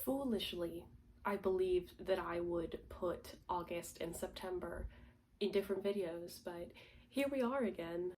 Foolishly, I believed that I would put August and September in different videos, but here we are again.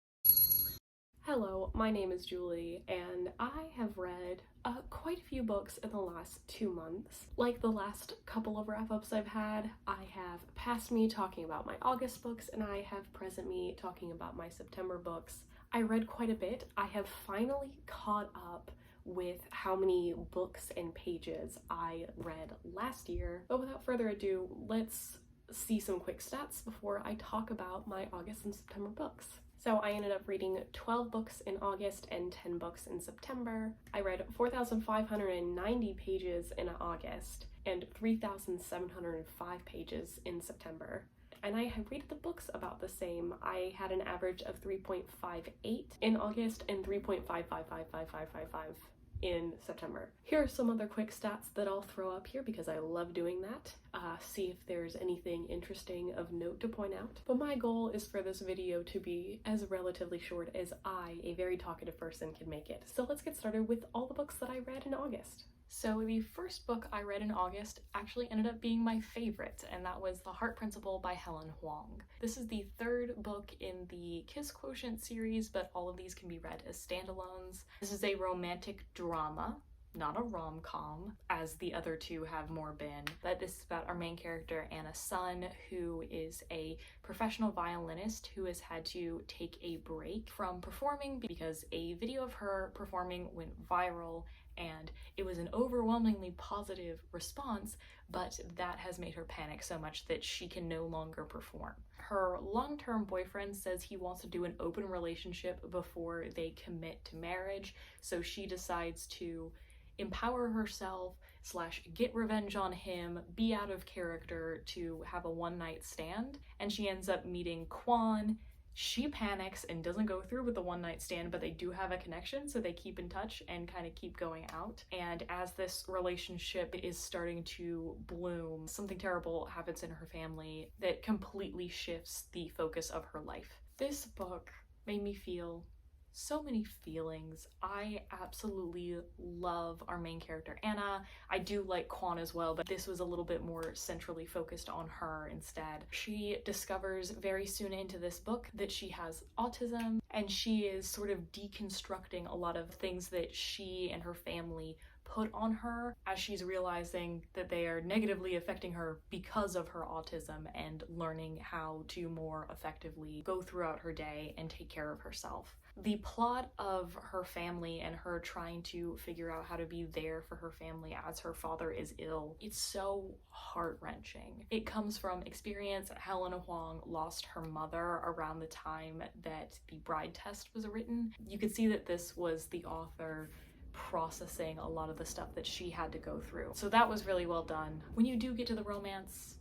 Hello, my name is Julie, and I have read quite a few books in the last 2 months. Like the last couple of wrap-ups I've had, I have past me talking about my August books, and I have present me talking about my September books. I read quite a bit. I have finally caught up with how many books and pages I read last year. But without further ado, let's see some quick stats before I talk about my August and September books. So I ended up reading 12 books in August and 10 books in September. I read 4,590 pages in August and 3,705 pages in September. And I have rated the books about the same. I had an average of 3.58 in August and 3.555555 in September. Here are some other quick stats that I'll throw up here because I love doing that. See if there's anything interesting of note to point out. But my goal is for this video to be as relatively short as I, a very talkative person, can make it. So let's get started with all the books that I read in August. So the first book I read in August actually ended up being my favorite, and that was The Heart Principle by Helen Huang. This is the third book in the Kiss Quotient series, but all of these can be read as standalones. This is a romantic drama, not a rom-com, as the other two have more been. But this is about our main character, Anna's son, who is a professional violinist who has had to take a break from performing because a video of her performing went viral, and it was an overwhelmingly positive response, but that has made her panic so much that she can no longer perform. Her long-term boyfriend says he wants to do an open relationship before they commit to marriage, so she decides to empower herself / get revenge on him, be out of character to have a one-night stand, and she ends up meeting Quan. She panics and doesn't go through with the one-night stand, but they do have a connection, so they keep in touch and kind of keep going out. And as this relationship is starting to bloom, something terrible happens in her family that completely shifts the focus of her life. This book made me feel so many feelings. I absolutely love our main character, Anna. I do like Quan as well, but this was a little bit more centrally focused on her instead. She discovers very soon into this book that she has autism, and she is sort of deconstructing a lot of things that she and her family put on her as she's realizing that they are negatively affecting her because of her autism, and learning how to more effectively go throughout her day and take care of herself. The plot of her family and her trying to figure out how to be there for her family as her father is ill, it's so heart-wrenching. It comes from experience. Helen Huang lost her mother around the time that the bride test was written. You could see that this was the author processing a lot of the stuff that she had to go through. So that was really well done. When you do get to the romance,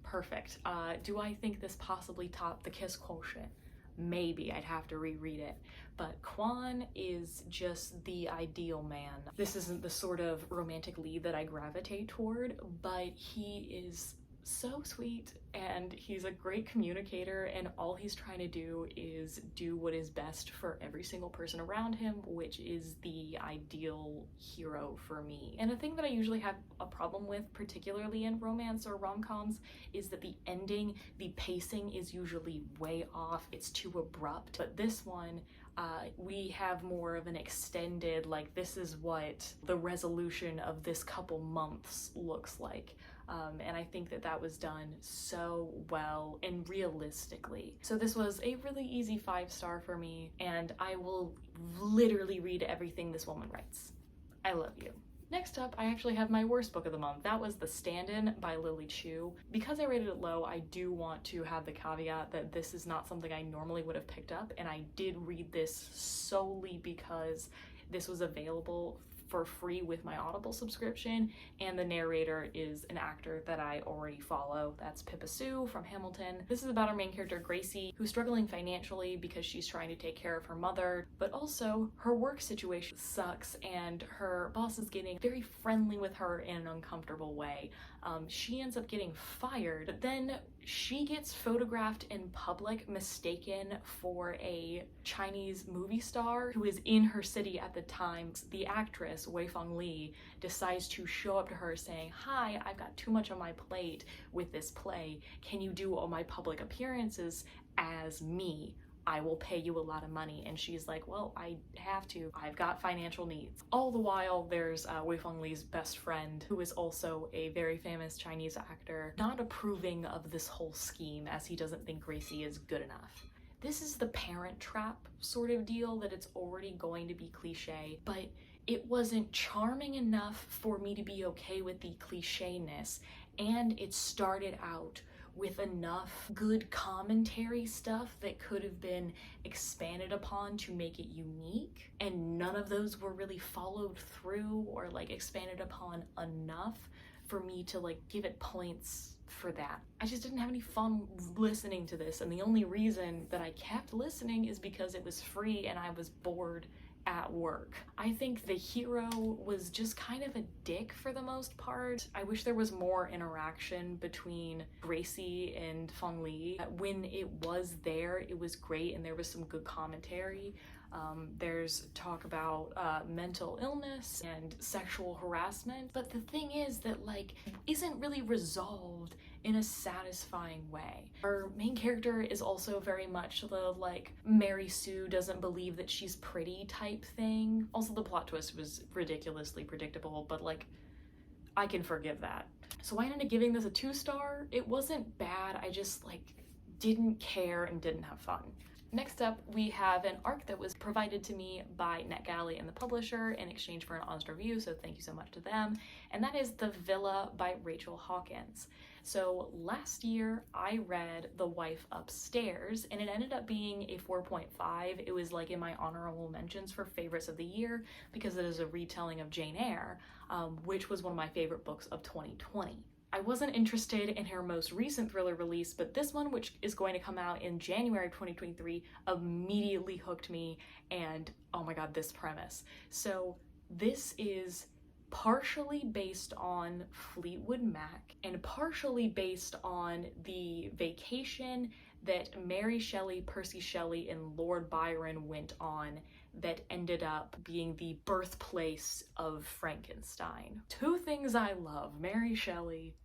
perfect. Do I think this possibly topped the Kiss Quotient? Maybe. I'd have to reread it. But Quan is just the ideal man. This isn't the sort of romantic lead that I gravitate toward, but he is so sweet, and he's a great communicator, and all he's trying to do is do what is best for every single person around him, which is the ideal hero for me. And the thing that I usually have a problem with, particularly in romance or rom-coms, is that the ending, the pacing is usually way off. It's too abrupt. But this one, we have more of an extended, like, this is what the resolution of this couple months looks like. And I think that that was done so well and realistically. So this was a really easy 5-star for me, and I will literally read everything this woman writes. I love you. Next up, I actually have my worst book of the month. That was The Standin by Lily Chu. Because I rated it low, I do want to have the caveat that this is not something I normally would have picked up, and I did read this solely because this was available for free with my Audible subscription, and the narrator is an actor that I already follow. That's Pippa Sue from Hamilton. This is about our main character, Gracie, who's struggling financially because she's trying to take care of her mother, but also her work situation sucks, and her boss is getting very friendly with her in an uncomfortable way. She ends up getting fired, but then she gets photographed in public, mistaken for a Chinese movie star who is in her city at the time. The actress, Wei Feng Li, decides to show up to her saying, "Hi, I've got too much on my plate with this play. Can you do all my public appearances as me? I will pay you a lot of money." And she's like, "Well, I have to. I've got financial needs." All the while, there's Wei Feng Li's best friend, who is also a very famous Chinese actor, not approving of this whole scheme, as he doesn't think Gracie is good enough. This is the parent trap sort of deal, that it's already going to be cliche, but it wasn't charming enough for me to be okay with the cliche-ness, and it started out with enough good commentary stuff that could have been expanded upon to make it unique, and none of those were really followed through or like expanded upon enough for me to like give it points for that. I just didn't have any fun listening to this, and the only reason that I kept listening is because it was free and I was bored at work. I think the hero was just kind of a dick for the most part. I wish there was more interaction between Gracie and Feng Li. When it was there, it was great and there was some good commentary. There's talk about mental illness and sexual harassment, but the thing is that like isn't really resolved in a satisfying way. Our main character is also very much the like Mary Sue doesn't believe that she's pretty type thing. Also, the plot twist was ridiculously predictable, but like I can forgive that. So I ended up giving this a 2-star. It wasn't bad, I just like didn't care and didn't have fun. Next up, we have an arc that was provided to me by NetGalley and the publisher in exchange for an honest review, so thank you so much to them, and that is The Villa by Rachel Hawkins. So last year, I read The Wife Upstairs, and it ended up being a 4.5. It was like in my honorable mentions for favorites of the year because it is a retelling of Jane Eyre, which was one of my favorite books of 2020. I wasn't interested in her most recent thriller release, but this one, which is going to come out in January of 2023, immediately hooked me, and oh my god, this premise. So this is partially based on Fleetwood Mac and partially based on the vacation that Mary Shelley, Percy Shelley, and Lord Byron went on that ended up being the birthplace of Frankenstein. Two things I love, Mary Shelley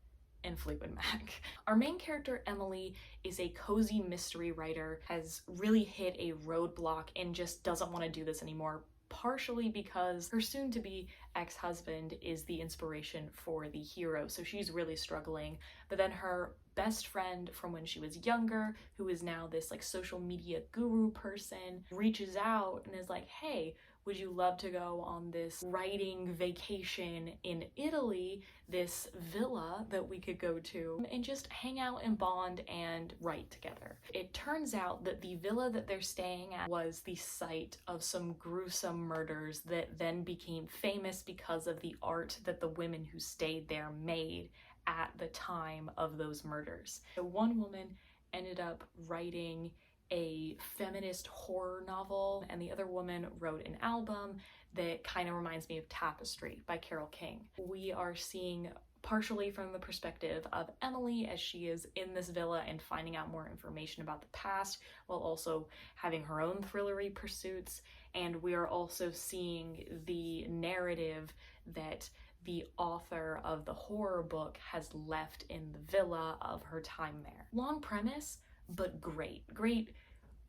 and Fleetwood Mac. Our main character, Emily, is a cozy mystery writer, has really hit a roadblock and just doesn't want to do this anymore, partially because her soon-to-be ex-husband is the inspiration for the hero, so she's really struggling. But then her best friend from when she was younger, who is now this like social media guru person, reaches out and is like, "Hey, would you love to go on this writing vacation in Italy, this villa that we could go to and just hang out and bond and write together?" It turns out that the villa that they're staying at was the site of some gruesome murders that then became famous because of the art that the women who stayed there made at the time of those murders. So one woman ended up writing a feminist horror novel, and the other woman wrote an album that kind of reminds me of Tapestry by Carole King. We are seeing partially from the perspective of Emily as she is in this villa and finding out more information about the past, while also having her own thrillery pursuits, and we are also seeing the narrative that the author of the horror book has left in the villa of her time there. Long premise, but great.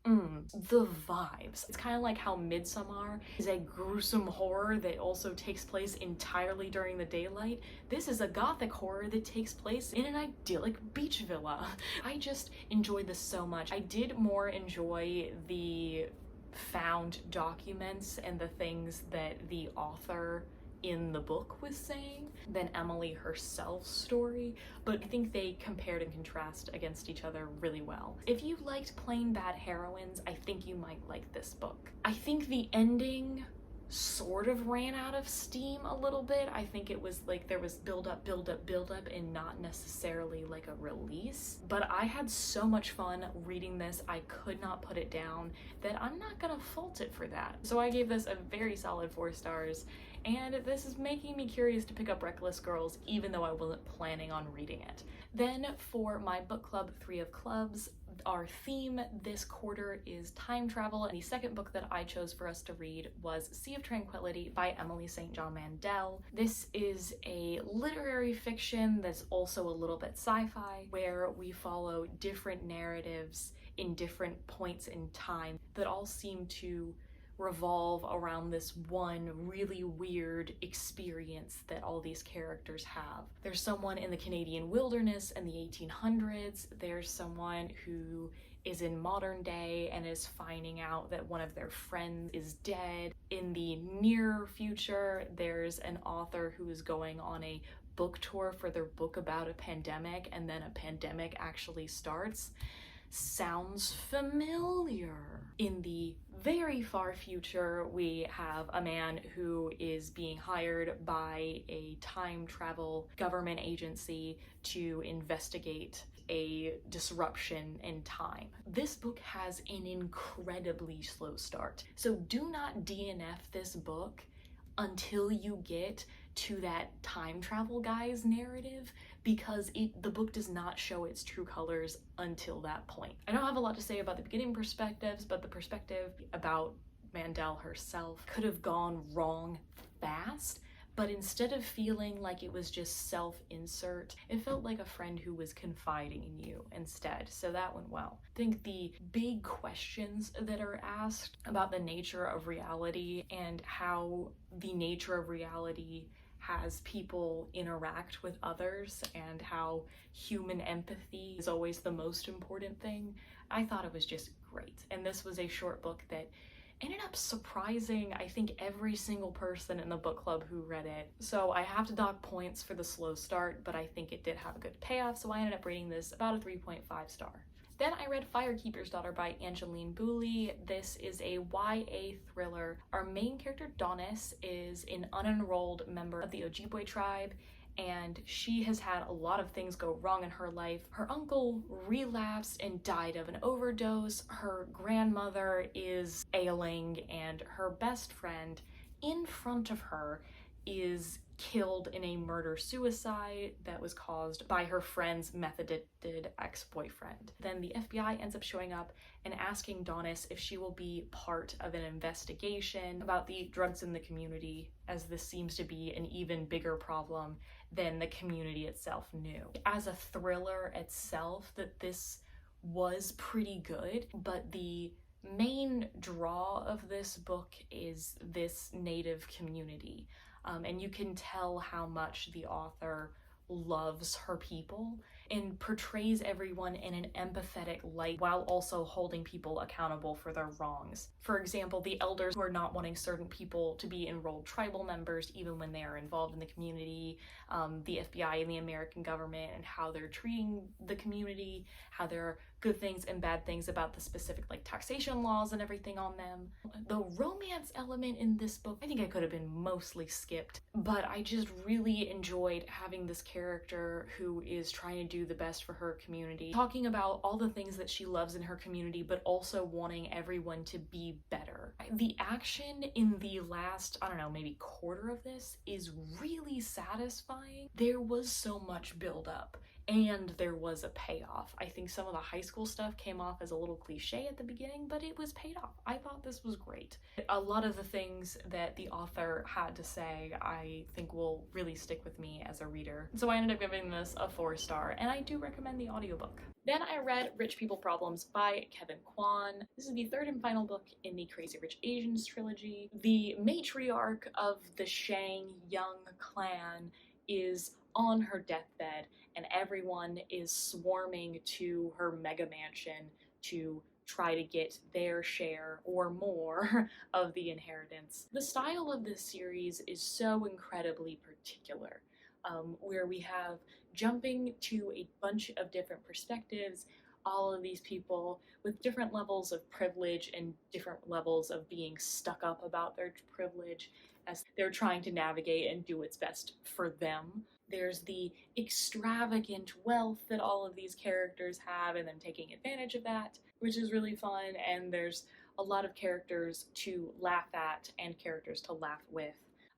The vibes. It's kind of like how Midsommar is a gruesome horror that also takes place entirely during the daylight. This is a gothic horror that takes place in an idyllic beach villa. I just enjoyed this so much. I did more enjoy the found documents and the things that the author in the book was saying than Emily herself's story, but I think they compared and contrast against each other really well. If you liked plain bad heroines, I think you might like this book. I think the ending sort of ran out of steam a little bit. I think it was like there was build up, and not necessarily like a release. But I had so much fun reading this, I could not put it down, that I'm not gonna fault it for that. So I gave this a very solid 4 stars, and this is making me curious to pick up Reckless Girls, even though I wasn't planning on reading it. Then for my book club 3 of Clubs, our theme this quarter is time travel, and the second book that I chose for us to read was Sea of Tranquility by Emily St. John Mandel. This is a literary fiction that's also a little bit sci-fi, where we follow different narratives in different points in time that all seem to revolve around this one really weird experience that all these characters have. There's someone in the Canadian wilderness in the 1800s, there's someone who is in modern day and is finding out that one of their friends is dead. In the near future, there's an author who is going on a book tour for their book about a pandemic, and then a pandemic actually starts. Sounds familiar. In the very far future, we have a man who is being hired by a time travel government agency to investigate a disruption in time. This book has an incredibly slow start, so do not DNF this book until you get to that time travel guy's narrative, because the book does not show its true colors until that point. I don't have a lot to say about the beginning perspectives, but the perspective about Mandel herself could have gone wrong fast, but instead of feeling like it was just self-insert, it felt like a friend who was confiding in you instead, so that went well. I think the big questions that are asked about the nature of reality and how the nature of reality has people interact with others and how human empathy is always the most important thing, I thought it was just great. And this was a short book that ended up surprising, I think, every single person in the book club who read it. So I have to dock points for the slow start, but I think it did have a good payoff, so I ended up rating this about a 3.5 star. Then I read Firekeeper's Daughter by Angeline Booley. This is a YA thriller. Our main character, Donis, is an unenrolled member of the Ojibwe tribe, and she has had a lot of things go wrong in her life. Her uncle relapsed and died of an overdose, her grandmother is ailing, and her best friend in front of her is killed in a murder-suicide that was caused by her friend's meth-addicted ex-boyfriend. Then the FBI ends up showing up and asking Donis if she will be part of an investigation about the drugs in the community, as this seems to be an even bigger problem than the community itself knew. As a thriller itself, that this was pretty good, but the main draw of this book is this native community. And you can tell how much the author loves her people and portrays everyone in an empathetic light while also holding people accountable for their wrongs. For example, the elders who are not wanting certain people to be enrolled tribal members even when they are involved in the community, the FBI and the American government and how they're treating the community, how there are good things and bad things about the specific like taxation laws and everything on them. The romance element in this book, I think I could have been mostly skipped, but I just really enjoyed having this character who is trying to do the best for her community, talking about all the things that she loves in her community, but also wanting everyone to be better. The action in the last, I don't know, maybe quarter of this is really satisfying. There was so much build up, and there was a payoff. I think some of the high school stuff came off as a little cliche at the beginning, but it was paid off. I thought this was great. A lot of the things that the author had to say, I think will really stick with me as a reader. So I ended up giving this a 4 star, and I do recommend the audiobook. Then I read Rich People Problems by Kevin Kwan. This is the third and final book in the Crazy Rich Asians trilogy. The matriarch of the Shang Young clan is on her deathbed, and everyone is swarming to her mega mansion to try to get their share or more of the inheritance. The style of this series is so incredibly particular, where we have jumping to a bunch of different perspectives, all of these people with different levels of privilege and different levels of being stuck up about their privilege as they're trying to navigate and do what's best for them. There's the extravagant wealth that all of these characters have and then taking advantage of that, which is really fun. And there's a lot of characters to laugh at and characters to laugh with.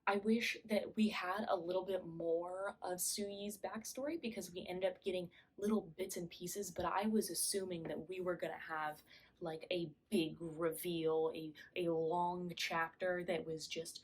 I wish that we had a little bit more of Suyi's backstory because we ended up getting little bits and pieces, but I was assuming that we were gonna have like a big reveal, a long chapter that was just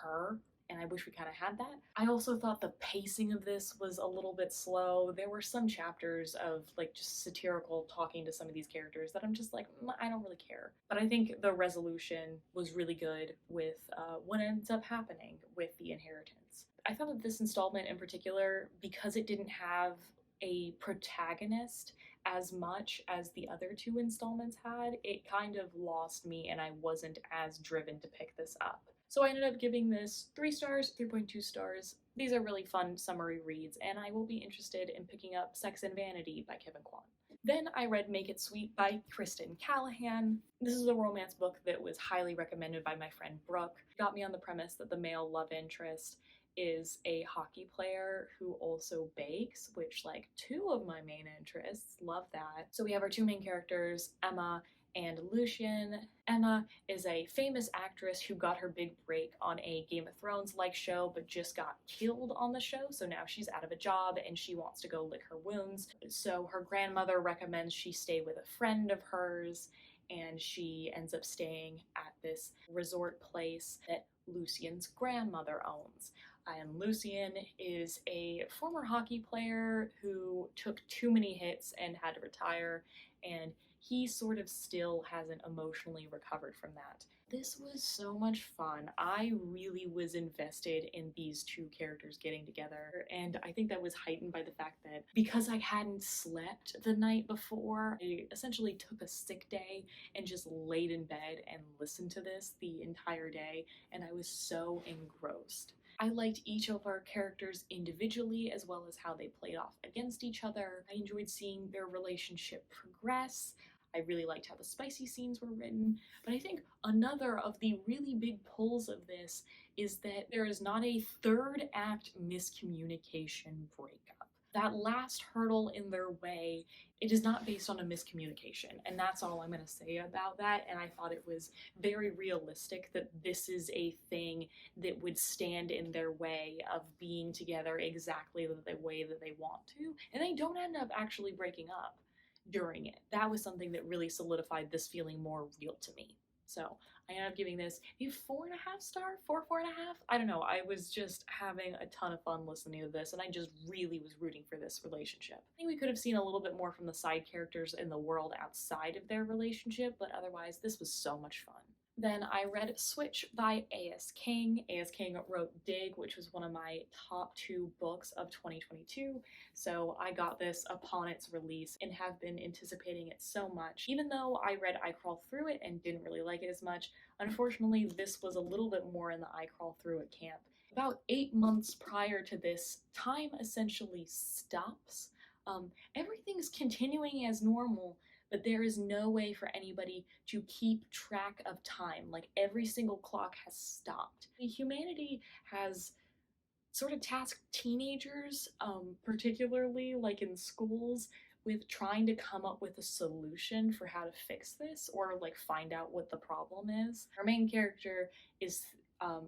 her, and I wish we kind of had that. I also thought the pacing of this was a little bit slow. There were some chapters of like just satirical talking to some of these characters that I'm just like, I don't really care. But I think the resolution was really good with what ends up happening with the inheritance. I thought that this installment in particular, because it didn't have a protagonist as much as the other two installments had, it kind of lost me and I wasn't as driven to pick this up. So I ended up giving this 3 stars, 3.2 stars. These are really fun summary reads, and I will be interested in picking up Sex and Vanity by Kevin Kwan. Then I read Make It Sweet by Kristen Callahan. This is a romance book that was highly recommended by my friend Brooke. It got me on the premise that the male love interest is a hockey player who also bakes, which like 2 of my main interests, love that. So we have our 2 main characters, Emma and Lucien. Emma is a famous actress who got her big break on a Game of Thrones-like show but just got killed on the show, so now she's out of a job and she wants to go lick her wounds. So her grandmother recommends she stay with a friend of hers, and she ends up staying at this resort place that Lucien's grandmother owns. And Lucien is a former hockey player who took too many hits and had to retire, and he sort of still hasn't emotionally recovered from that. This was so much fun. I really was invested in these 2 characters getting together, and I think that was heightened by the fact that because I hadn't slept the night before, I essentially took a sick day and just laid in bed and listened to this the entire day, and I was so engrossed. I liked each of our characters individually as well as how they played off against each other. I enjoyed seeing their relationship progress. I really liked how the spicy scenes were written, but I think another of the really big pulls of this is that there is not a 3rd act miscommunication breakup. That last hurdle in their way, it is not based on a miscommunication, and that's all I'm going to say about that. And I thought it was very realistic that this is a thing that would stand in their way of being together exactly the way that they want to, and they don't end up actually breaking up during it. That was something that really solidified this feeling more real to me. So I ended up giving this a 4.5 star, 4.5. I don't know. I was just having a ton of fun listening to this, and I just really was rooting for this relationship. I think we could have seen a little bit more from the side characters in the world outside of their relationship, but otherwise this was so much fun. Then I read Switch by A.S. King. A.S. King wrote Dig, which was one of my top 2 books of 2022. So I got this upon its release and have been anticipating it so much. Even though I read I Crawl Through It and didn't really like it as much, unfortunately this was a little bit more in the I Crawl Through It camp. About 8 months prior to this, time essentially stops. Everything's continuing as normal, but there is no way for anybody to keep track of time. Like every single clock has stopped. Humanity has sort of tasked teenagers, particularly like in schools, with trying to come up with a solution for how to fix this or like find out what the problem is. Our main character is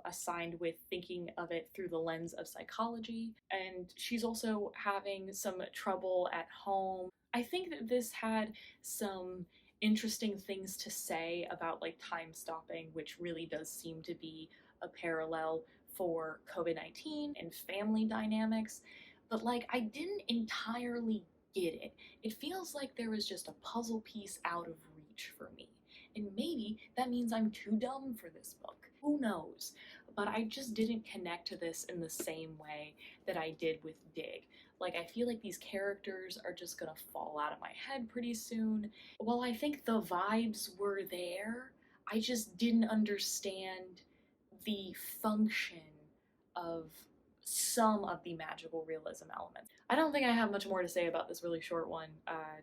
assigned with thinking of it through the lens of psychology, and she's also having some trouble at home. I think that this had some interesting things to say about like time stopping, which really does seem to be a parallel for COVID-19 and family dynamics, but like I didn't entirely get it. It feels like there was just a puzzle piece out of reach for me. And maybe that means I'm too dumb for this book. Who knows? But I just didn't connect to this in the same way that I did with Dig. Like, I feel like these characters are just gonna fall out of my head pretty soon. While I think the vibes were there, I just didn't understand the function of some of the magical realism elements. I don't think I have much more to say about this really short one,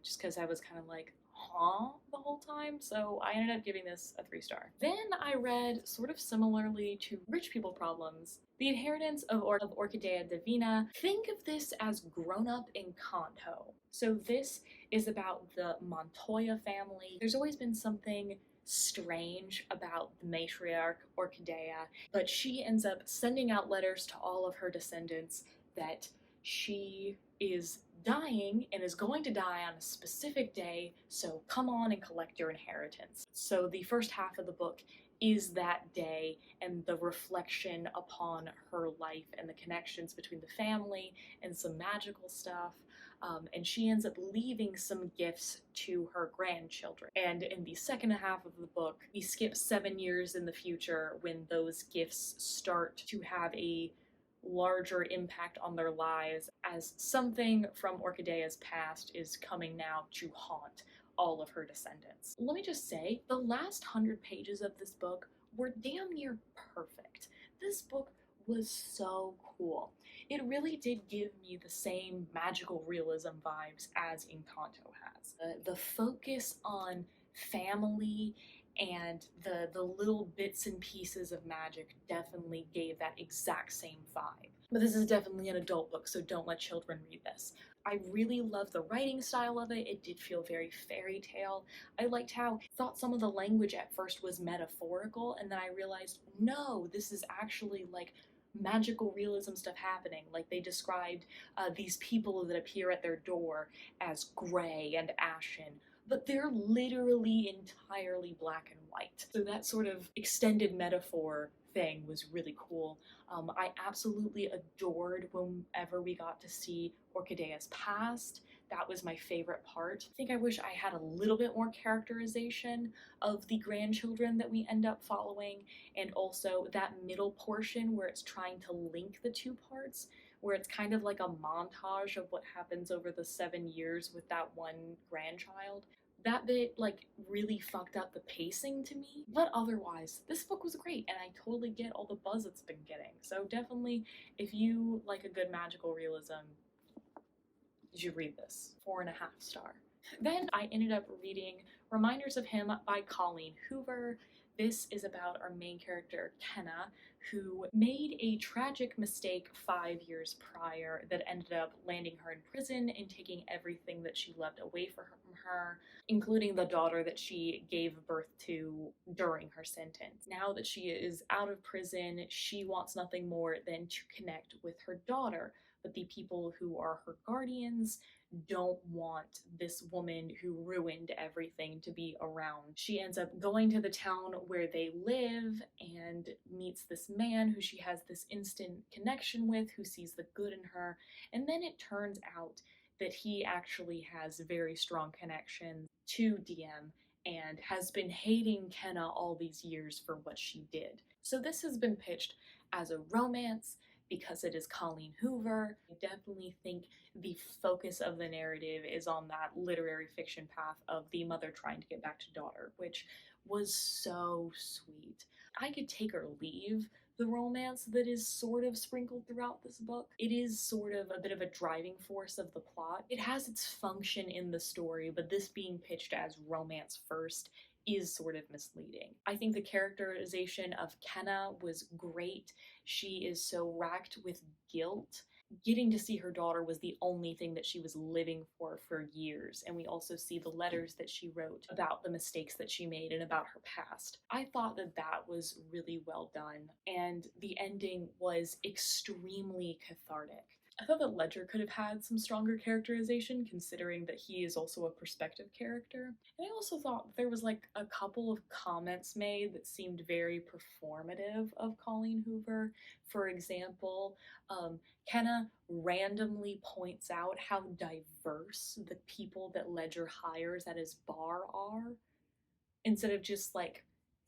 just because I was kind of like, huh, the whole time, so I ended up giving this a 3-star. Then I read, sort of similarly to Rich People Problems, The Inheritance of Orchidea Divina. Think of this as grown-up Encanto. So this is about the Montoya family. There's always been something strange about the matriarch Orchidea, but she ends up sending out letters to all of her descendants that she is dying and is going to die on a specific day, so come on and collect your inheritance. So the first half of the book is that day and the reflection upon her life and the connections between the family and some magical stuff. And she ends up leaving some gifts to her grandchildren. And in the second half of the book, we skip 7 years in the future when those gifts start to have a larger impact on their lives, as something from Orchidea's past is coming now to haunt all of her descendants. Let me just say, the last 100 pages of this book were damn near perfect. This book was so cool. It really did give me the same magical realism vibes as Encanto has. The focus on family and the little bits and pieces of magic definitely gave that exact same vibe. But this is definitely an adult book, so don't let children read this. I really love the writing style of it. It did feel very fairy tale. I liked how I thought some of the language at first was metaphorical, and then I realized, no, this is actually like magical realism stuff happening. Like they described these people that appear at their door as gray and ashen, but they're literally entirely black and white. So that sort of extended metaphor thing was really cool. I absolutely adored whenever we got to see Orchidea's past. That was my favorite part. I think I wish I had a little bit more characterization of the grandchildren that we end up following, and also that middle portion where it's trying to link the two parts, where it's kind of like a montage of what happens over the 7 years with that one grandchild. That bit, like, really fucked up the pacing to me, but otherwise, this book was great, and I totally get all the buzz it's been getting. So definitely, if you like a good magical realism, you should read this. 4.5 star. Then I ended up reading Reminders of Him by Colleen Hoover. This is about our main character, Kenna, who made a tragic mistake 5 years prior that ended up landing her in prison and taking everything that she loved away from her, including the daughter that she gave birth to during her sentence. Now that she is out of prison, she wants nothing more than to connect with her daughter, but the people who are her guardians don't want this woman who ruined everything to be around. She ends up going to the town where they live and meets this man who she has this instant connection with, who sees the good in her, and then it turns out that he actually has very strong connections to DM and has been hating Kenna all these years for what she did. So this has been pitched as a romance because it is Colleen Hoover. I definitely think the focus of the narrative is on that literary fiction path of the mother trying to get back to daughter, which was so sweet. I could take or leave the romance that is sort of sprinkled throughout this book. It is sort of a bit of a driving force of the plot. It has its function in the story, but this being pitched as romance first is sort of misleading. I think the characterization of Kenna was great. She is so racked with guilt. Getting to see her daughter was the only thing that she was living for years, and we also see the letters that she wrote about the mistakes that she made and about her past. I thought that that was really well done, and the ending was extremely cathartic. I thought that Ledger could have had some stronger characterization, considering that he is also a perspective character. And I also thought there was like a couple of comments made that seemed very performative of Colleen Hoover. For example, Kenna randomly points out how diverse the people that Ledger hires at his bar are, instead of just like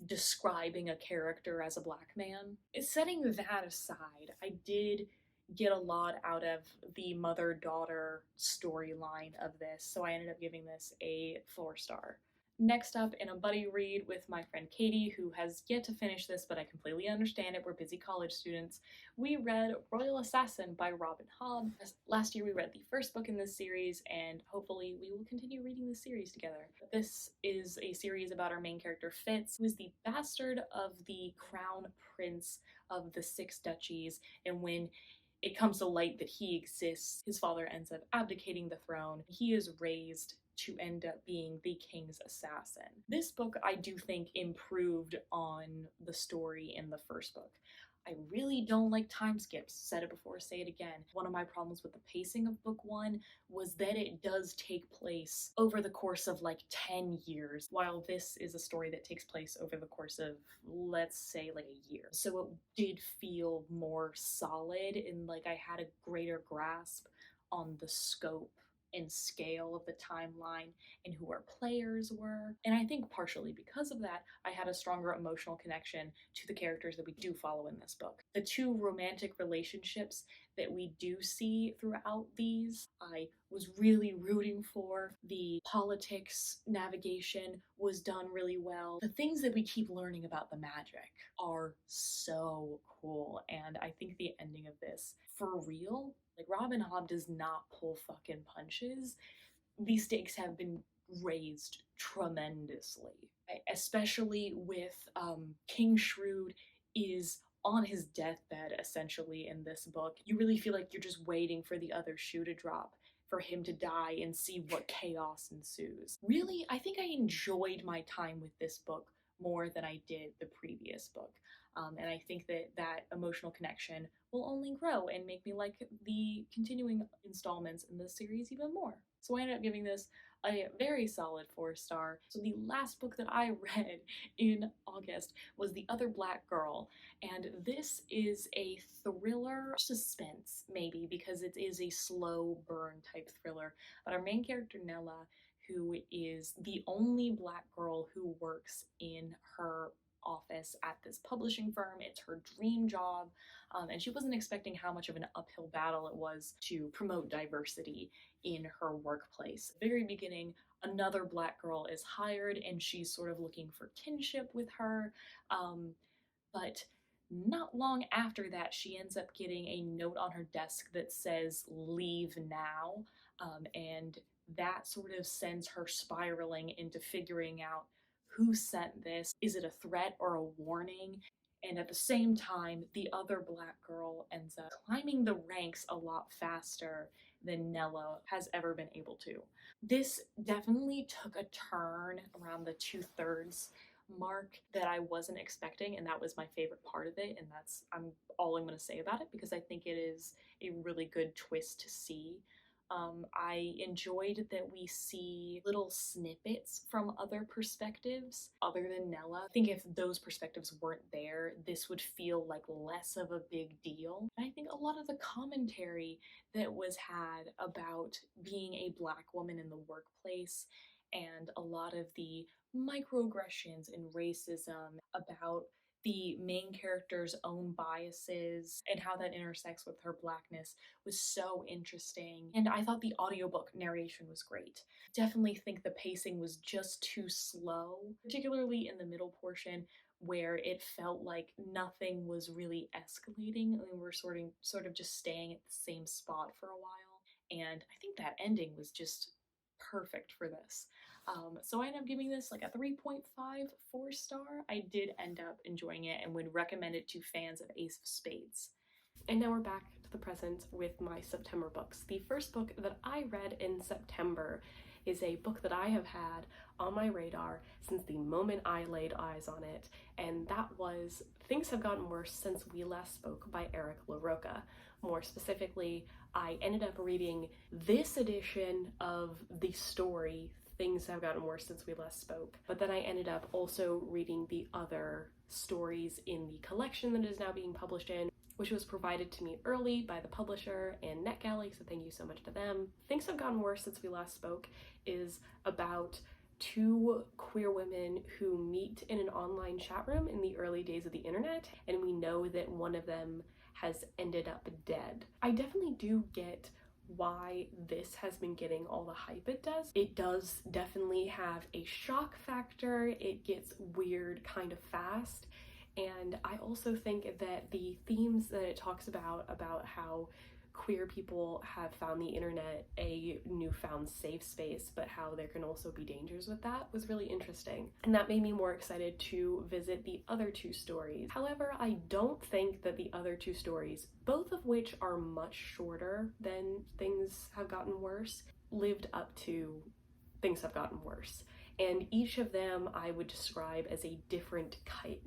describing a character as a black man. Setting that aside, I did get a lot out of the mother-daughter storyline of this, so I ended up giving this a 4 star. Next up, in a buddy read with my friend Katie, who has yet to finish this, but I completely understand it, we're busy college students, we read Royal Assassin by Robin Hobb. Last year we read the first book in this series, and hopefully we will continue reading this series together. This is a series about our main character Fitz, who is the bastard of the crown prince of the Six Duchies, and when it comes to light that he exists, his father ends up abdicating the throne. He is raised to end up being the king's assassin. This book, I do think, improved on the story in the first book. I really don't like time skips. Said it before, say it again. One of my problems with the pacing of book one was that it does take place over the course of like 10 years, while this is a story that takes place over the course of, let's say, like a year. So it did feel more solid, and like I had a greater grasp on the scope and scale of the timeline and who our players were. And I think partially because of that, I had a stronger emotional connection to the characters that we do follow in this book. The two romantic relationships that we do see throughout these, I was really rooting for. The politics navigation was done really well. The things that we keep learning about the magic are so cool, and I think the ending of this, for real, like Robin Hobb does not pull fucking punches. These stakes have been raised tremendously, especially with King Shrewd is on his deathbed essentially in this book. You really feel like you're just waiting for the other shoe to drop, for him to die and see what chaos ensues. Really, I think I enjoyed my time with this book more than I did the previous book. And I think that that emotional connection will only grow and make me like the continuing installments in this series even more. So I ended up giving this a very solid 4-star. So the last book that I read in August was The Other Black Girl, and this is a thriller suspense, maybe, because it is a slow burn type thriller. But our main character, Nella, who is the only black girl who works in her office at this publishing firm. It's her dream job, and she wasn't expecting how much of an uphill battle it was to promote diversity in her workplace. At the very beginning, another black girl is hired, and she's sort of looking for kinship with her, but not long after that, she ends up getting a note on her desk that says, "Leave now," and that sort of sends her spiraling into figuring out who sent this. Is it a threat or a warning? And at the same time, the other black girl ends up climbing the ranks a lot faster than Nella has ever been able to. This definitely took a turn around the 2/3 mark that I wasn't expecting, and that was my favorite part of it, and that's all I'm going to say about it, because I think it is a really good twist to see. I enjoyed that we see little snippets from other perspectives other than Nella. I think if those perspectives weren't there, this would feel like less of a big deal. And I think a lot of the commentary that was had about being a black woman in the workplace, and a lot of the microaggressions and racism about the main character's own biases and how that intersects with her blackness was so interesting. And I thought the audiobook narration was great. Definitely think the pacing was just too slow, particularly in the middle portion where it felt like nothing was really escalating and we were sort of just staying at the same spot for a while. And I think that ending was just perfect for this. So I ended up giving this like a 3.5 4-star. I did end up enjoying it and would recommend it to fans of Ace of Spades. And now we're back to the present with my September books. The first book that I read in September is a book that I have had on my radar since the moment I laid eyes on it, and that was Things Have Gotten Worse Since We Last Spoke by Eric LaRocca. More specifically, I ended up reading this edition of the story, Things Have Gotten Worse Since We Last Spoke, but then I ended up also reading the other stories in the collection that is now being published in, which was provided to me early by the publisher and NetGalley, so thank you so much to them. Things Have Gotten Worse Since We Last Spoke is about two queer women who meet in an online chat room in the early days of the internet, and we know that one of them has ended up dead. I definitely do get why this has been getting all the hype it does. It does definitely have a shock factor. It gets weird kind of fast. And I also think that the themes that it talks about how queer people have found the internet a newfound safe space, but how there can also be dangers with that, was really interesting. And that made me more excited to visit the other two stories. However, I don't think that the other two stories, both of which are much shorter than Things Have Gotten Worse, lived up to Things Have Gotten Worse. And each of them I would describe as a different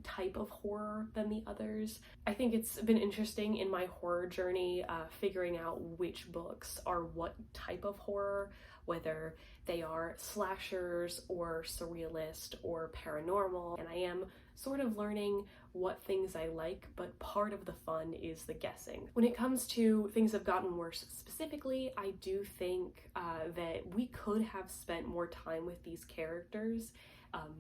type of horror than the others. I think it's been interesting in my horror journey figuring out which books are what type of horror, whether they are slashers or surrealist or paranormal, and I am sort of learning what things I like, but part of the fun is the guessing. When it comes to Things Have Gotten Worse specifically, I do think that we could have spent more time with these characters,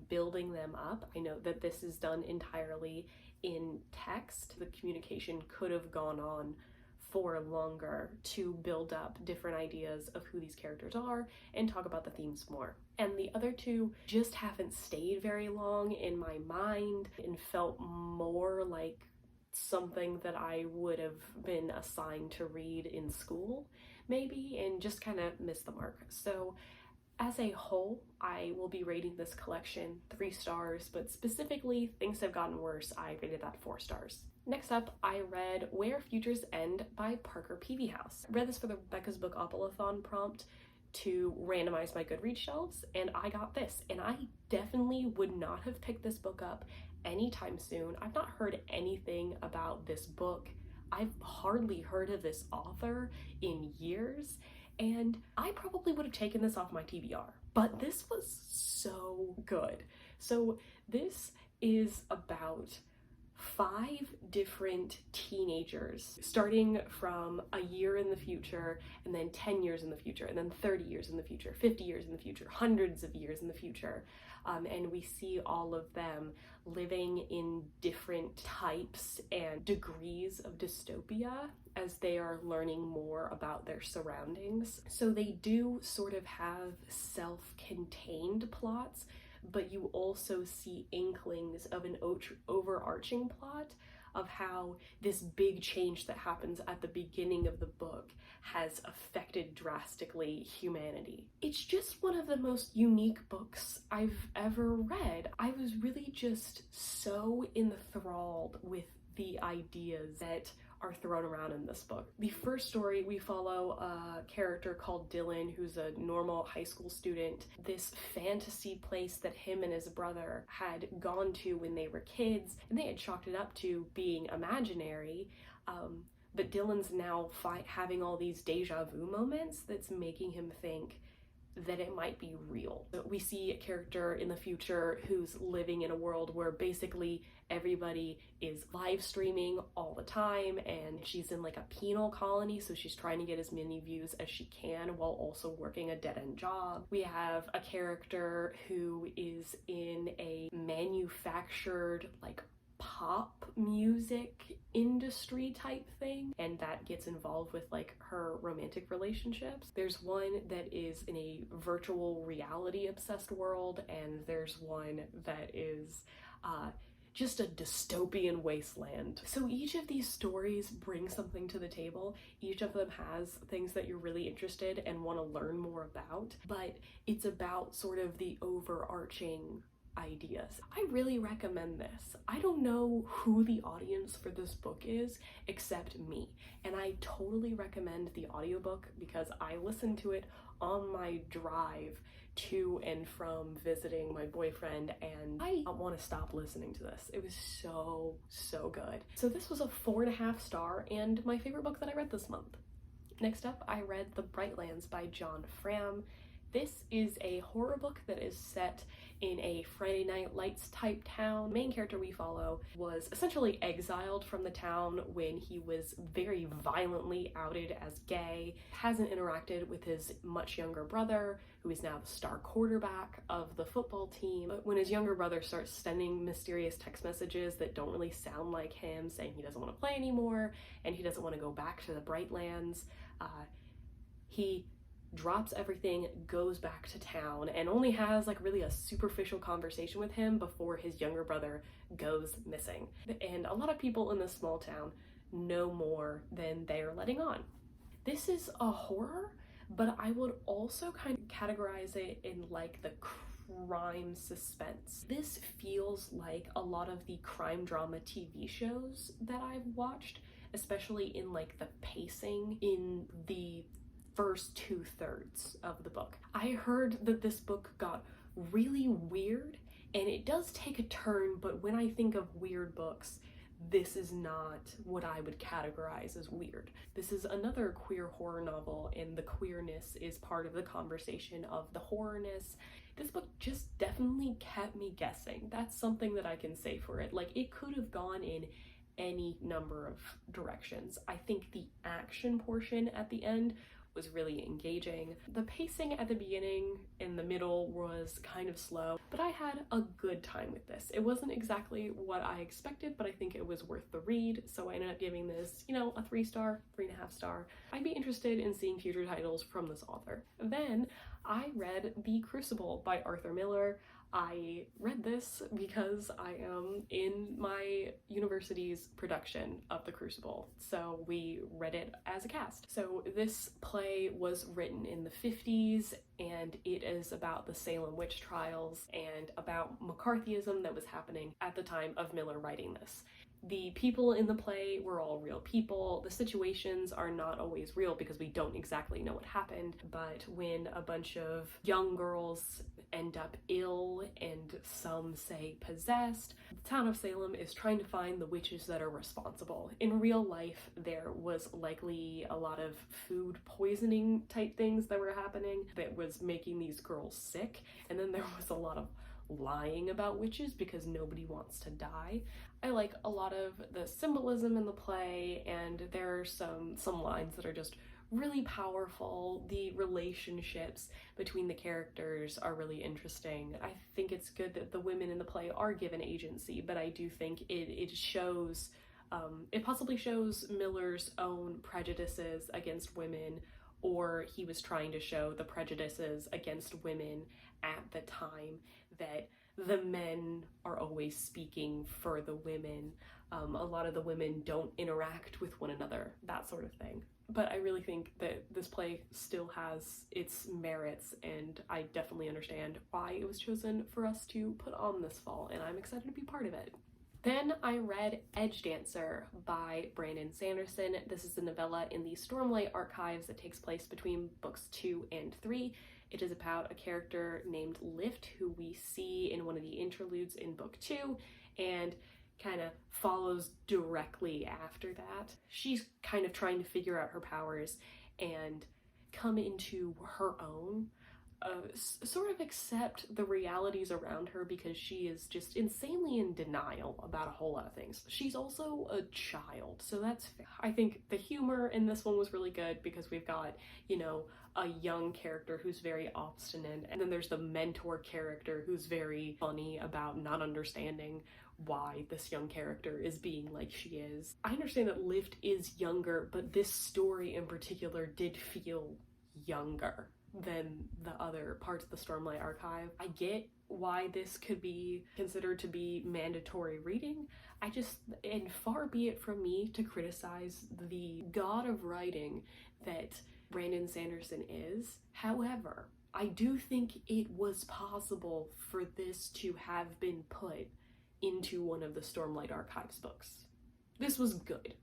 building them up. I know that this is done entirely in text. The communication could have gone on for longer to build up different ideas of who these characters are and talk about the themes more. And the other two just haven't stayed very long in my mind and felt more like something that I would have been assigned to read in school, maybe, and just kind of missed the mark. So as a whole, I will be rating this collection 3 stars, but specifically Things Have Gotten Worse, I rated that 4 stars. Next up, I read Where Futures End by Parker Peavyhouse. I read this for the Becca's Book-Athon prompt to randomize my Goodreads shelves, and I got this, and I definitely would not have picked this book up anytime soon. I've not heard anything about this book. I've hardly heard of this author in years, and I probably would have taken this off my TBR. But this was so good. So this is about 5 different teenagers, starting from a year in the future, and then 10 years in the future, and then 30 years in the future, 50 years in the future, hundreds of years in the future. And we see all of them living in different types and degrees of dystopia as they are learning more about their surroundings. So they do sort of have self-contained plots, but you also see inklings of an overarching plot of how this big change that happens at the beginning of the book has affected drastically humanity. It's just one of the most unique books I've ever read. I was really just so enthralled with the ideas that are thrown around in this book. The first story, we follow a character called Dylan, who's a normal high school student. This fantasy place that him and his brother had gone to when they were kids, and they had chalked it up to being imaginary. But Dylan's now having all these deja vu moments that's making him think that it might be real. We see a character in the future who's living in a world where basically everybody is live streaming all the time, and she's in like a penal colony, so she's trying to get as many views as she can while also working a dead-end job. We have a character who is in a manufactured like pop music industry type thing, and that gets involved with like her romantic relationships. There's one that is in a virtual reality obsessed world, and there's one that is just a dystopian wasteland. So each of these stories brings something to the table. Each of them has things that you're really interested and want to learn more about, but it's about sort of the overarching ideas. I really recommend this. I don't know who the audience for this book is except me, and I totally recommend the audiobook because I listened to it on my drive to and from visiting my boyfriend, and I don't want to stop listening to this. It was so good. So this was a 4.5 star and my favorite book that I read this month. Next up, I read The Brightlands by John Fram. This is a horror book that is set in a Friday Night Lights type town. The main character we follow was essentially exiled from the town when he was very violently outed as gay, hasn't interacted with his much younger brother, who is now the star quarterback of the football team. But when his younger brother starts sending mysterious text messages that don't really sound like him, saying he doesn't want to play anymore and he doesn't want to go back to the Brightlands, He drops everything, goes back to town, and only has like really a superficial conversation with him before his younger brother goes missing. And a lot of people in this small town know more than they are letting on. This is a horror, but I would also kind of categorize it in like the crime suspense. This feels like a lot of the crime drama TV shows that I've watched, especially in like the pacing in the first 2/3 of the book. I heard that this book got really weird, and it does take a turn, but when I think of weird books, this is not what I would categorize as weird. This is another queer horror novel, and the queerness is part of the conversation of the horrorness. This book just definitely kept me guessing. That's something that I can say for it. Like, it could have gone in any number of directions. I think the action portion at the end was really engaging. The pacing at the beginning and the middle was kind of slow, but I had a good time with this. It wasn't exactly what I expected, but I think it was worth the read, so I ended up giving this, you know, a 3-star, 3.5 star. I'd be interested in seeing future titles from this author. Then I read The Crucible by Arthur Miller. I read this because I am in my university's production of The Crucible, so we read it as a cast. So this play was written in the 50s, and it is about the Salem witch trials and about McCarthyism that was happening at the time of Miller writing this. The people in the play were all real people. The situations are not always real because we don't exactly know what happened, but when a bunch of young girls end up ill and some say possessed, the town of Salem is trying to find the witches that are responsible. In real life, there was likely a lot of food poisoning type things that were happening that was making these girls sick, and then there was a lot of lying about witches because nobody wants to die. I like a lot of the symbolism in the play, and there are some lines that are just really powerful. The relationships between the characters are really interesting. I think it's good that the women in the play are given agency, but I do think it shows, it possibly shows Miller's own prejudices against women, or he was trying to show the prejudices against women at the time, that the men are always speaking for the women. A lot of the women don't interact with one another, that sort of thing. But I really think that this play still has its merits, and I definitely understand why it was chosen for us to put on this fall, and I'm excited to be part of it. Then I read Edge Dancer by Brandon Sanderson. This is a novella in the Stormlight Archives that takes place between books 2 and 3. It is about a character named Lift, who we see in one of the interludes in book 2, and kind of follows directly after that. She's kind of trying to figure out her powers and come into her own, sort of accept the realities around her, because she is just insanely in denial about a whole lot of things. She's also a child, so that's fair. I think the humor in this one was really good because we've got, you know, a young character who's very obstinate, and then there's the mentor character who's very funny about not understanding why this young character is being like she is. I understand that Lift is younger, but this story in particular did feel younger than the other parts of the Stormlight Archive. I get why this could be considered to be mandatory reading. And far be it from me to criticize the god of writing that Brandon Sanderson is. However, I do think it was possible for this to have been put into one of the Stormlight Archives books. This was good.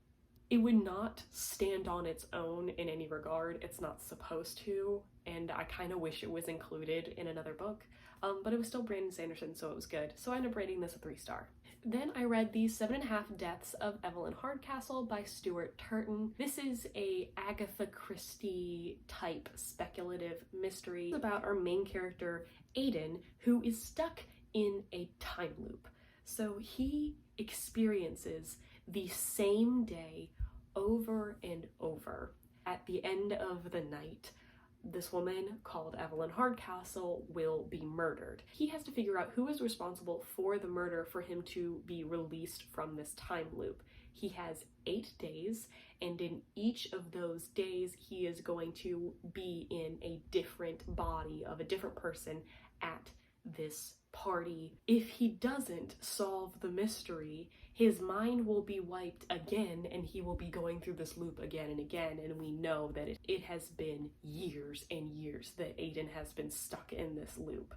It would not stand on its own in any regard. It's not supposed to, and I kind of wish it was included in another book, but it was still Brandon Sanderson, so it was good. So I ended up rating this a 3-star. Then I read The 7.5 Deaths of Evelyn Hardcastle by Stuart Turton. This is a Agatha Christie type speculative mystery. It's about our main character, Aiden, who is stuck in a time loop. So he experiences the same day over and over. At the end of the night, this woman called Evelyn Hardcastle will be murdered. He has to figure out who is responsible for the murder for him to be released from this time loop. He has 8 days, and in each of those days, he is going to be in a different body of a different person at this party. If he doesn't solve the mystery, his mind will be wiped again, and he will be going through this loop again and again, and we know that it has been years and years that Aiden has been stuck in this loop.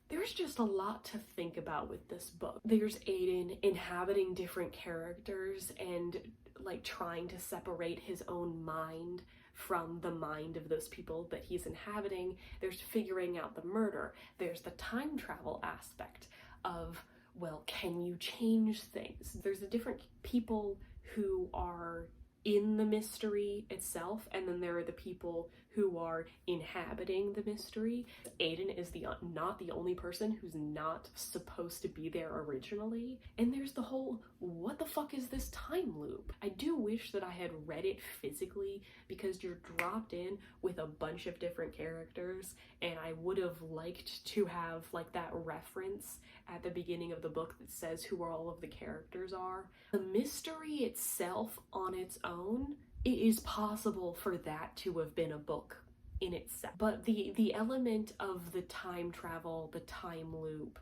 There's just a lot to think about with this book. There's Aiden inhabiting different characters and like trying to separate his own mind from the mind of those people that he's inhabiting. There's figuring out the murder. There's the time travel aspect of, well, can you change things? There's the different people who are in the mystery itself, and then there are the people who are inhabiting the mystery. Aiden is not the only person who's not supposed to be there originally. And there's the whole, what the fuck is this time loop? I do wish that I had read it physically, because you're dropped in with a bunch of different characters, and I would have liked to have like that reference at the beginning of the book that says who all of the characters are. The mystery itself on its own, it is possible for that to have been a book in itself. But the element of the time travel, the time loop,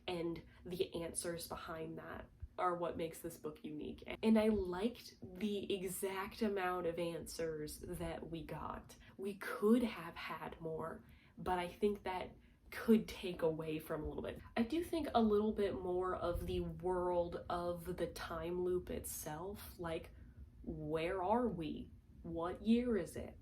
and the answers behind that are what makes this book unique. And I liked the exact amount of answers that we got. We could have had more, but I think that could take away from a little bit. I do think a little bit more of the world of the time loop itself, like, where are we? What year is it?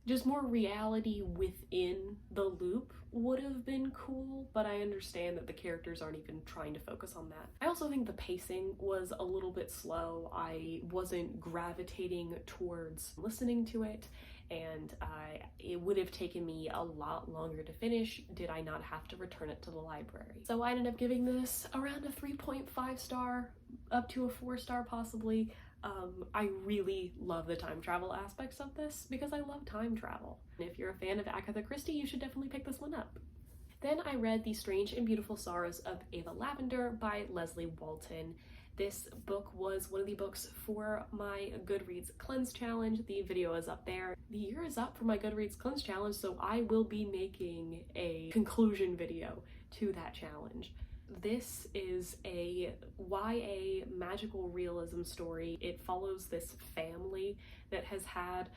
Just more reality within the loop would have been cool, but I understand that the characters aren't even trying to focus on that. I also think the pacing was a little bit slow. I wasn't gravitating towards listening to it, and it would have taken me a lot longer to finish did I not have to return it to the library. So I ended up giving this around a 3.5 star, up to a 4 star possibly. I really love the time travel aspects of this because I love time travel. And if you're a fan of Agatha Christie, you should definitely pick this one up. Then I read The Strange and Beautiful Sorrows of Ava Lavender by Leslie Walton. This book was one of the books for my Goodreads Cleanse Challenge. The video is up there. The year is up for my Goodreads Cleanse Challenge, so I will be making a conclusion video to that challenge. This is a YA magical realism story. It follows this family that has had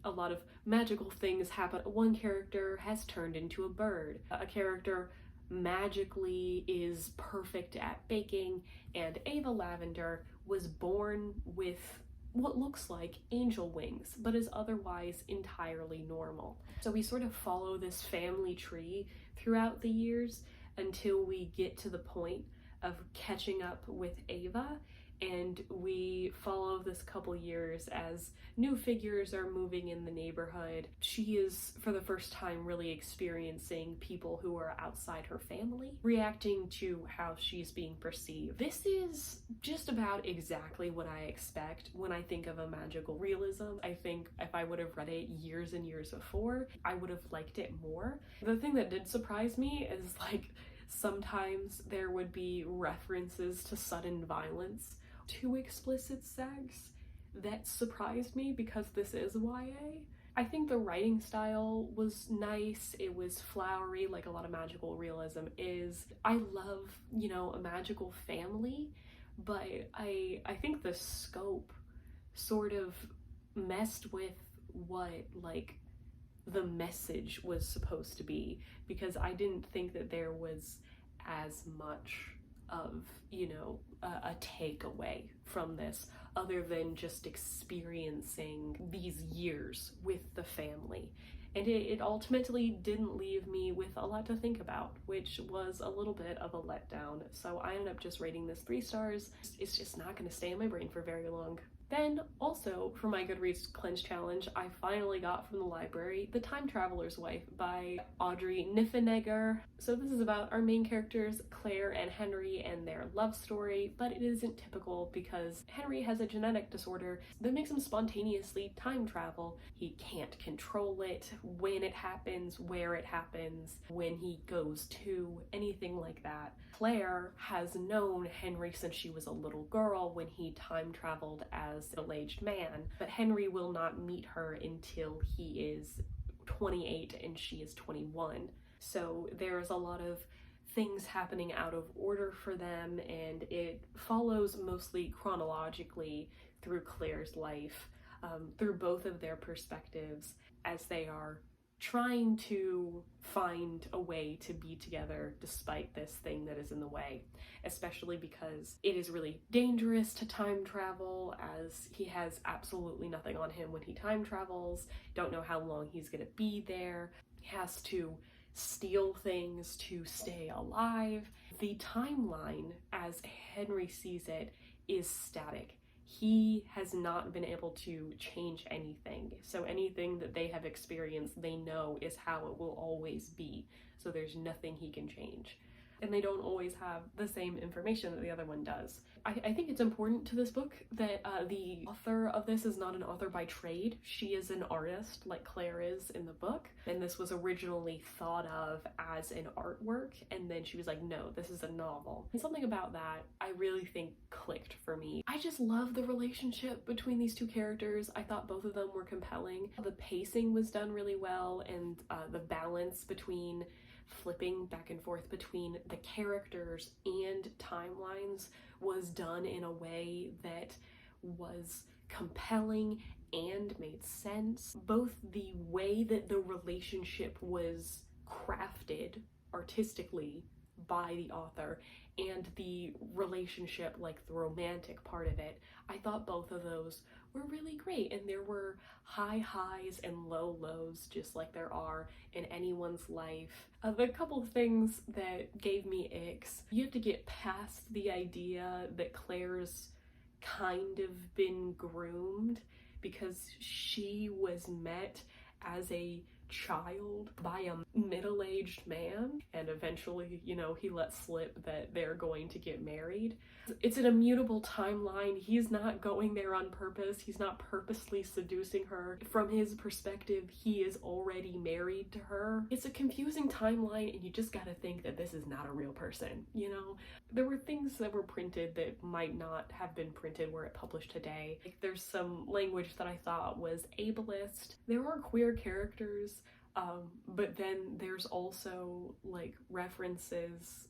a lot of magical things happen. One character has turned into a bird. A character magically is perfect at baking, and Ava Lavender was born with what looks like angel wings, but is otherwise entirely normal. So we sort of follow this family tree throughout the years until we get to the point of catching up with Ava, and we follow this couple years as new figures are moving in the neighborhood. She is, for the first time, really experiencing people who are outside her family, reacting to how she's being perceived. This is just about exactly what I expect when I think of a magical realism. I think if I would have read it years and years before, I would have liked it more. The thing that did surprise me is, like, sometimes there would be references to sudden violence, to explicit sex. That surprised me because this is YA. I think the writing style was nice. It was flowery, like a lot of magical realism is. I love, you know, a magical family, but I think the scope sort of messed with what, like, the message was supposed to be, because I didn't think that there was as much of, you know, a takeaway from this other than just experiencing these years with the family. And it ultimately didn't leave me with a lot to think about, which was a little bit of a letdown. So I ended up just rating this 3 stars. It's just not going to stay in my brain for very long. Then, also, for my Goodreads Cleanse Challenge, I finally got from the library The Time Traveler's Wife by Audrey Niffenegger. So this is about our main characters, Claire and Henry, and their love story, but it isn't typical because Henry has a genetic disorder that makes him spontaneously time travel. He can't control it, when it happens, where it happens, when he goes to, anything like that. Claire has known Henry since she was a little girl when he time traveled as a middle-aged man, but Henry will not meet her until he is 28 and she is 21. So there's a lot of things happening out of order for them, and it follows mostly chronologically through Claire's life, through both of their perspectives as they are trying to find a way to be together despite this thing that is in the way, especially because it is really dangerous to time travel, as he has absolutely nothing on him when he time travels, don't know how long he's gonna be there, he has to steal things to stay alive. The timeline, as Henry sees it, is static. He has not been able to change anything. So anything that they have experienced, they know is how it will always be. So there's nothing he can change. And they don't always have the same information that the other one does. I think it's important to this book that the author of this is not an author by trade. She is an artist like Claire is in the book. And this was originally thought of as an artwork. And then she was like, no, this is a novel. And something about that I really think clicked for me. I just love the relationship between these two characters. I thought both of them were compelling. The pacing was done really well, and the balance between flipping back and forth between the characters and timelines was done in a way that was compelling and made sense. Both the way that the relationship was crafted artistically by the author and the relationship, like the romantic part of it, I thought both of those were really great, and there were high highs and low lows just like there are in anyone's life. The couple of things that gave me icks: you have to get past the idea that Claire's kind of been groomed because she was met as a child by a middle-aged man, and eventually, you know, he lets slip that they're going to get married. It's an immutable timeline. He's not going there on purpose. He's not purposely seducing her. From his perspective, he is already married to her. It's a confusing timeline, and you just gotta think that this is not a real person, you know? There were things that were printed that might not have been printed were it published today. Like, there's some language that I thought was ableist. There are queer characters, but then there's also like references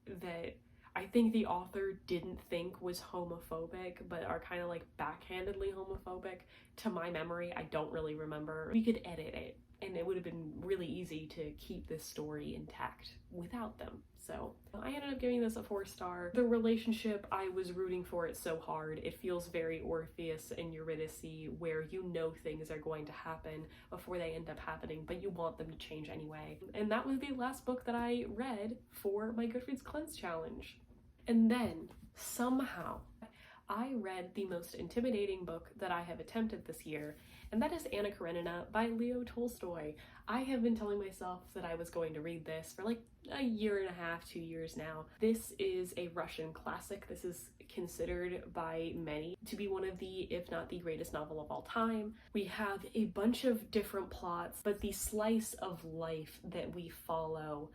that I think the author didn't think was homophobic, but are kind of like backhandedly homophobic. To my memory, I don't really remember. We could edit it, and it would have been really easy to keep this story intact without them. So I ended up giving this a 4-star. The relationship, I was rooting for it so hard. It feels very Orpheus and Eurydice, where you know things are going to happen before they end up happening, but you want them to change anyway. And that was the last book that I read for my Goodreads Cleanse Challenge. And then, somehow, I read the most intimidating book that I have attempted this year, and that is Anna Karenina by Leo Tolstoy. I have been telling myself that I was going to read this for like a year and a half, 2 years now. This is a Russian classic. This is considered by many to be one of the, if not the greatest novel of all time. We have a bunch of different plots, but the slice of life that we follow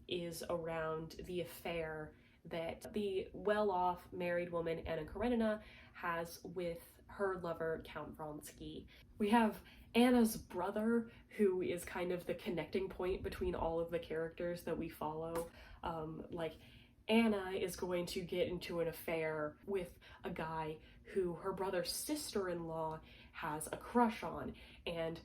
is around the affair that the well-off married woman Anna Karenina has with her lover Count Vronsky. We have Anna's brother, who is kind of the connecting point between all of the characters that we follow. Like, Anna is going to get into an affair with a guy who her brother's sister-in-law has a crush on, and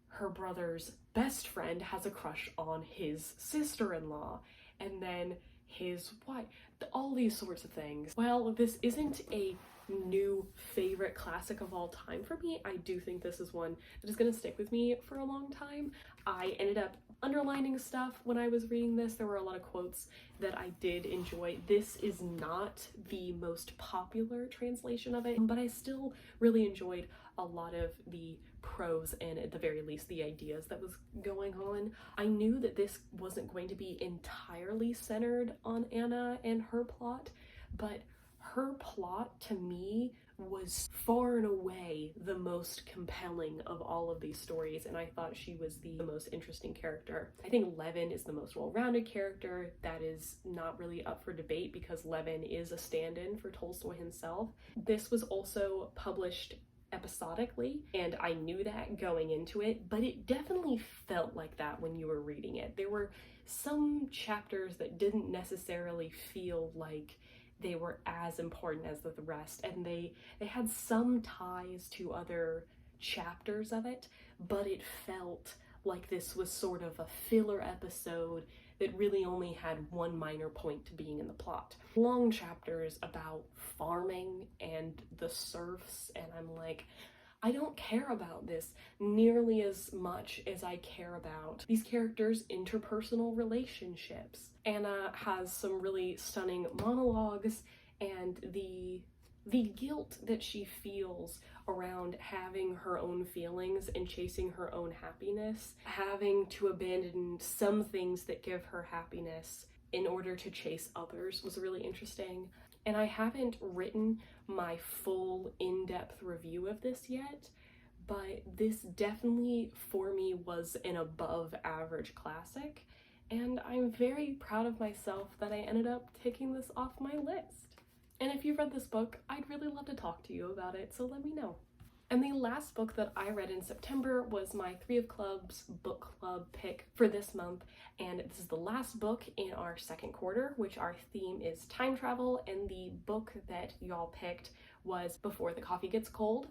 her brother's best friend has a crush on his sister-in-law, and then his wife, all these sorts of things. Well, this isn't a new favorite classic of all time for me. I do think this is one that is going to stick with me for a long time. I ended up underlining stuff when I was reading this. There were a lot of quotes that I did enjoy. This is not the most popular translation of it, but I still really enjoyed a lot of the prose and, at the very least, the ideas that was going on. I knew that this wasn't going to be entirely centered on Anna and her plot, but her plot to me was far and away the most compelling of all of these stories, and I thought she was the most interesting character. I think Levin is the most well-rounded character. That is not really up for debate because Levin is a stand-in for Tolstoy himself. This was also published episodically, and I knew that going into it, but it definitely felt like that when you were reading it. There were some chapters that didn't necessarily feel like they were as important as the rest, and they had some ties to other chapters of it, but it felt like this was sort of a filler episode that really only had one minor point to being in the plot. Long chapters about farming and the serfs, and I'm like, I don't care about this nearly as much as I care about these characters' interpersonal relationships. Anna has some really stunning monologues, and the guilt that she feels around having her own feelings and chasing her own happiness, having to abandon some things that give her happiness in order to chase others, was really interesting. And I haven't written my full in-depth review of this yet, but this definitely for me was an above average classic, and I'm very proud of myself that I ended up taking this off my list. And if you've read this book, I'd really love to talk to you about it, so let me know. And the last book that I read in September was my Three of Clubs book club pick for this month, and this is the last book in our second quarter, which our theme is time travel, and the book that y'all picked was Before the Coffee Gets Cold.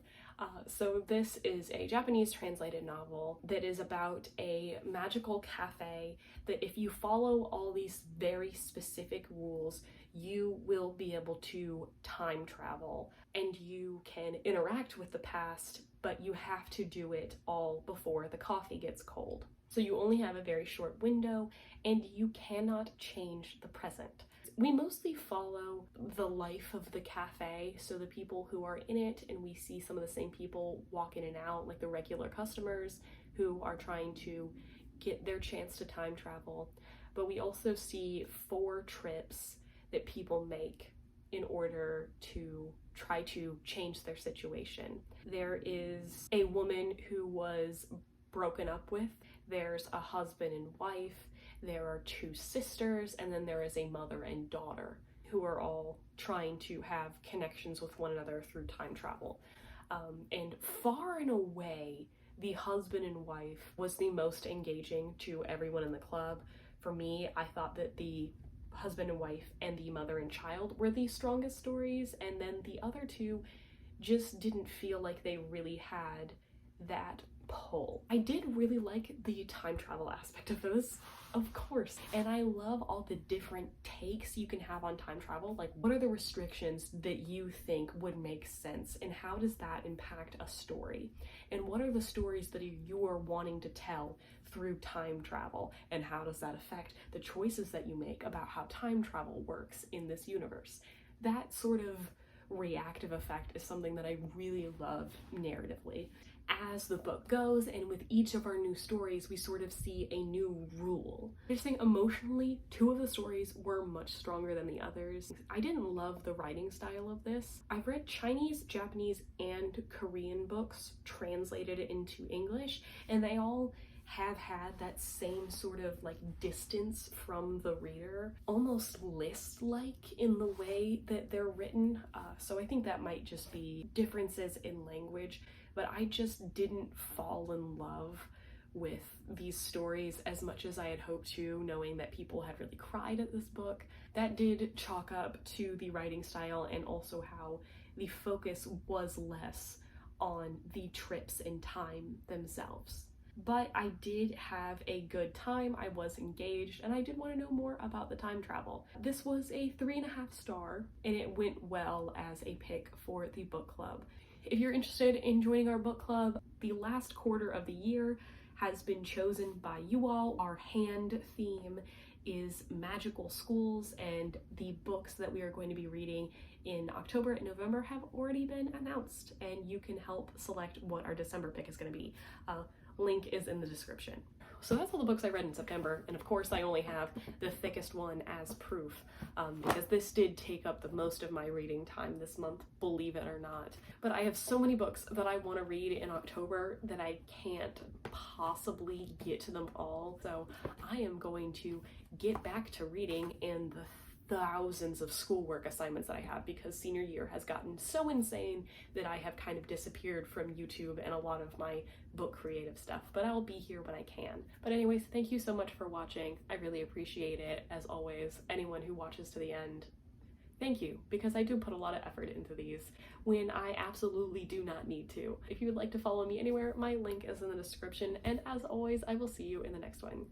So this is a Japanese translated novel that is about a magical cafe that, if you follow all these very specific rules, you will be able to time travel, and you can interact with the past, but you have to do it all before the coffee gets cold. So you only have a very short window, and you cannot change the present. We mostly follow the life of the cafe, so the people who are in it, and we see some of the same people walk in and out, like the regular customers who are trying to get their chance to time travel. But we also see 4 trips that people make in order to try to change their situation. There is a woman who was broken up with, there's a husband and wife, there are 2 sisters, and then there is a mother and daughter who are all trying to have connections with one another through time travel. And far and away, the husband and wife was the most engaging to everyone in the club. For me, I thought that the husband and wife and the mother and child were the strongest stories, and then the other 2 just didn't feel like they really had that pull. I did really like the time travel aspect of this, of course, and I love all the different takes you can have on time travel. Like, what are the restrictions that you think would make sense, and how does that impact a story? And what are the stories that you're wanting to tell through time travel, and how does that affect the choices that you make about how time travel works in this universe? That sort of reactive effect is something that I really love narratively. As the book goes, and with each of our new stories, we sort of see a new rule. I just think emotionally, 2 of the stories were much stronger than the others. I didn't love the writing style of this. I've read Chinese, Japanese, and Korean books translated into English, and they all have had that same sort of like distance from the reader, almost list-like in the way that they're written. So I think that might just be differences in language, but I just didn't fall in love with these stories as much as I had hoped to, knowing that people had really cried at this book. That did chalk up to the writing style, and also how the focus was less on the trips in time themselves. But I did have a good time, I was engaged, and I did want to know more about the time travel. This was a 3.5 star, and it went well as a pick for the book club. If you're interested in joining our book club, the last quarter of the year has been chosen by you all. Our hand theme is magical schools, and the books that we are going to be reading in October and November have already been announced, and you can help select what our December pick is going to be. Link is in the description. So that's all the books I read in September, and of course I only have the thickest one as proof, because this did take up the most of my reading time this month, believe it or not. But I have so many books that I want to read in October that I can't possibly get to them all, so I am going to get back to reading in the thousands of schoolwork assignments that I have, because senior year has gotten so insane that I have kind of disappeared from YouTube and a lot of my book creative stuff, but I'll be here when I can. But anyways, thank you so much for watching. I really appreciate it. As always, anyone who watches to the end, thank you, because I do put a lot of effort into these when I absolutely do not need to. If you would like to follow me anywhere, my link is in the description, and as always, I will see you in the next one.